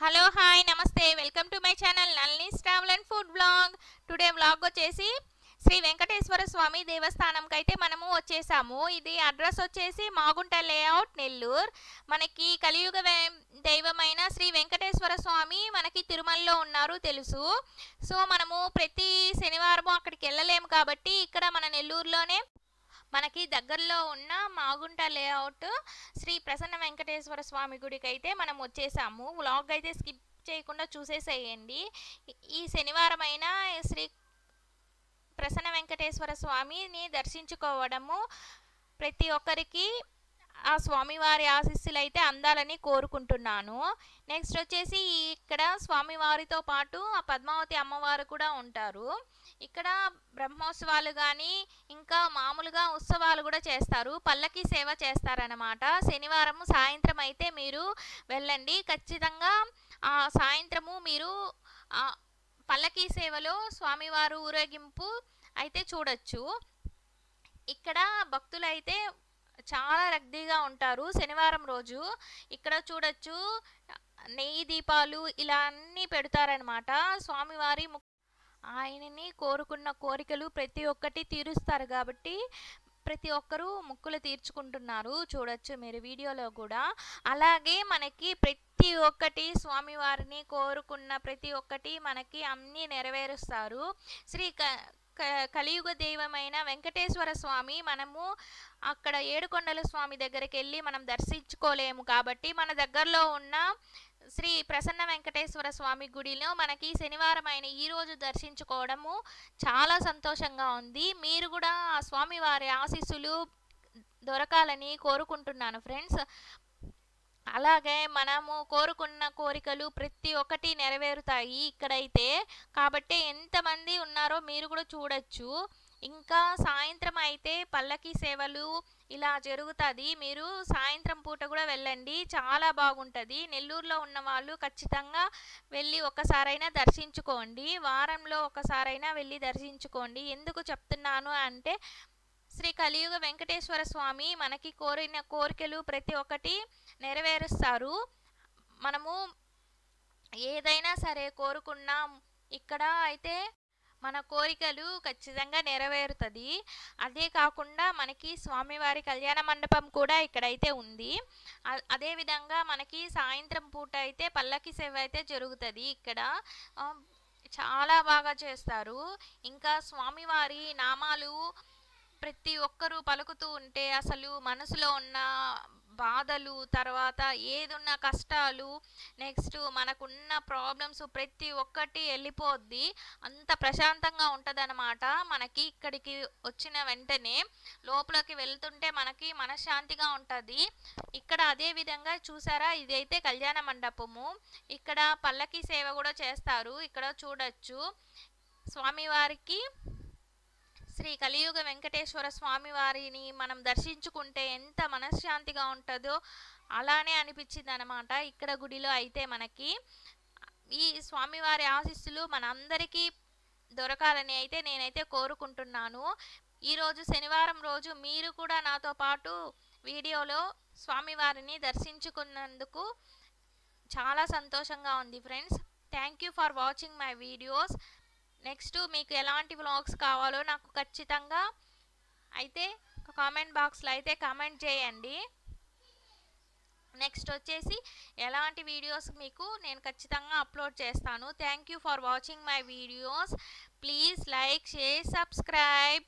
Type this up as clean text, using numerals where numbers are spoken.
Hello hi namaste welcome to my channel Nalini's travel and food blog. Today blog వచ్చేసి శ్రీ వెంకటేశ్వర స్వామి దేవస్థానంకి అయితే మనము వచ్చేసాము. ఇది అడ్రస్ వచ్చేసి మాగుంట లేఅవుట్ నెల్లూరు. మనకి కలియుగ దైవమైన శ్రీ వెంకటేశ్వర స్వామి మనకి తిరుమలలో ఉన్నారు తెలుసు. సో మనము ప్రతి శనివారము అక్కడికి వెళ్ళలేము కాబట్టి ఇక్కడ మన నెల్లూరులోనే మనకి దగ్గరలో ఉన్న మాగుంట లేఅవుట్ శ్రీ ప్రసన్న వెంకటేశ్వర స్వామి గుడికి అయితే మనం వచ్చేసాము. వ్లాగ్ అయితే స్కిప్ చేయకుండా చూసేసేయండి. ఈ శనివారం అయినా శ్రీ ప్రసన్న వెంకటేశ్వర స్వామిని దర్శించుకోవడము ప్రతి ఒక్కరికి ఆ స్వామివారి ఆశీస్సులు అయితే అందాలని కోరుకుంటున్నాను. నెక్స్ట్ వచ్చేసి ఇక్కడ స్వామివారితో పాటు ఆ పద్మావతి అమ్మవారు కూడా ఉంటారు. ఇక్కడ బ్రహ్మోత్సవాలు కానీ ఇంకా మామూలుగా ఉత్సవాలు కూడా చేస్తారు, పల్లకి సేవ చేస్తారనమాట. శనివారం సాయంత్రం అయితే మీరు వెళ్ళండి, ఖచ్చితంగా ఆ సాయంత్రము మీరు పల్లకి సేవలో స్వామివారు ఊరేగింపు అయితే చూడొచ్చు. ఇక్కడ భక్తులైతే చాలా రద్దీగా ఉంటారు శనివారం రోజు. ఇక్కడ చూడొచ్చు నెయ్యి దీపాలు ఇలా అన్నీ పెడతారనమాట. స్వామివారి ఆయనని కోరుకున్న కోరికలు ప్రతి ఒక్కటి తీరుస్తారు కాబట్టి ప్రతి ఒక్కరూ ముక్కులు తీర్చుకుంటున్నారు, చూడొచ్చు మీరు వీడియోలో కూడా. అలాగే మనకి ప్రతి ఒక్కటి స్వామివారిని కోరుకున్న ప్రతి ఒక్కటి మనకి అన్నీ నెరవేరుస్తారు. శ్రీ కలియుగ దైవమైన వెంకటేశ్వర స్వామి మనము అక్కడ ఏడుకొండల స్వామి దగ్గరికి వెళ్ళి మనం దర్శించుకోలేము కాబట్టి మన దగ్గరలో ఉన్న శ్రీ ప్రసన్న వెంకటేశ్వర స్వామి గుడిలో మనకి శనివారం అయిన ఈరోజు దర్శించుకోవడము చాలా సంతోషంగా ఉంది. మీరు కూడా ఆ స్వామివారి ఆశీస్సులు దొరకాలని కోరుకుంటున్నాను ఫ్రెండ్స్. అలాగే మనము కోరుకున్న కోరికలు ప్రతి ఒక్కటి నెరవేరుతాయి ఇక్కడైతే. కాబట్టి ఎంతమంది ఉన్నారో మీరు కూడా చూడొచ్చు. ఇంకా సాయంత్రం అయితే పల్లకి సేవలు ఇలా జరుగుతుంది. మీరు సాయంత్రం పూట కూడా వెళ్ళండి, చాలా బాగుంటుంది. నెల్లూరులో ఉన్న వాళ్ళు ఖచ్చితంగా వెళ్ళి ఒకసారైనా దర్శించుకోండి, వారంలో ఒకసారైనా వెళ్ళి దర్శించుకోండి. ఎందుకు చెప్తున్నాను అంటే శ్రీ కలియుగ వెంకటేశ్వర స్వామి మనకి కోరిన కోరికలు ప్రతి ఒక్కటి నెరవేరుస్తారు. మనము ఏదైనా సరే కోరుకున్నాం ఇక్కడ అయితే మన కోరికలు ఖచ్చితంగా నెరవేరుతుంది. అదే కాకుండా మనకి స్వామివారి కళ్యాణ మండపం కూడా ఇక్కడైతే ఉంది. అదేవిధంగా మనకి సాయంత్రం పూట అయితే పల్లకి సేవ అయితే జరుగుతుంది. ఇక్కడ చాలా బాగా చేస్తారు. ఇంకా స్వామివారి నామాలు ప్రతి ఒక్కరూ పలుకుతూ ఉంటే అసలు మనసులో ఉన్న బాధలు, తర్వాత ఏదున్న కష్టాలు, నెక్స్ట్ మనకున్న ప్రాబ్లమ్స్ ప్రతి ఒక్కటి వెళ్ళిపోద్ది. అంత ప్రశాంతంగా ఉంటుంది అన్నమాట. మనకి ఇక్కడికి వచ్చిన వెంటనే లోపలికి వెళ్తుంటే మనకి మనశ్శాంతిగా ఉంటుంది. ఇక్కడ అదే విధంగా చూసారా, ఇదైతే కళ్యాణ మండపము. ఇక్కడ పల్లకి సేవ కూడా చేస్తారు. ఇక్కడ చూడొచ్చు స్వామివారికి శ్రీ కలియుగ వెంకటేశ్వర స్వామి వారిని మనం దర్శించుకుంటే ఎంత మనశ్శాంతిగా ఉంటుందో అలానే అనిపించింది అనమాట. ఇక్కడ గుడిలో అయితే మనకి ఈ స్వామివారి ఆశీస్సులు మనందరికీ దొరకాలని అయితే నేనైతే కోరుకుంటున్నాను. ఈరోజు శనివారం రోజు మీరు కూడా నాతో పాటు వీడియోలో స్వామివారిని దర్శించుకున్నందుకు చాలా సంతోషంగా ఉంది friends. Thank you for watching my videos. Next మీకు ఎలాంటి వ్లాగ్స్ కావాలో నాకు ఖచ్చితంగా అయితే కామెంట్ బాక్స్లో అయితే కామెంట్ చేయండి. నెక్స్ట్ వచ్చేసి ఎలాంటి వీడియోస్ మీకు నేను ఖచ్చితంగా అప్లోడ్ చేస్తాను. Thank you for watching my videos. Please like, share, subscribe.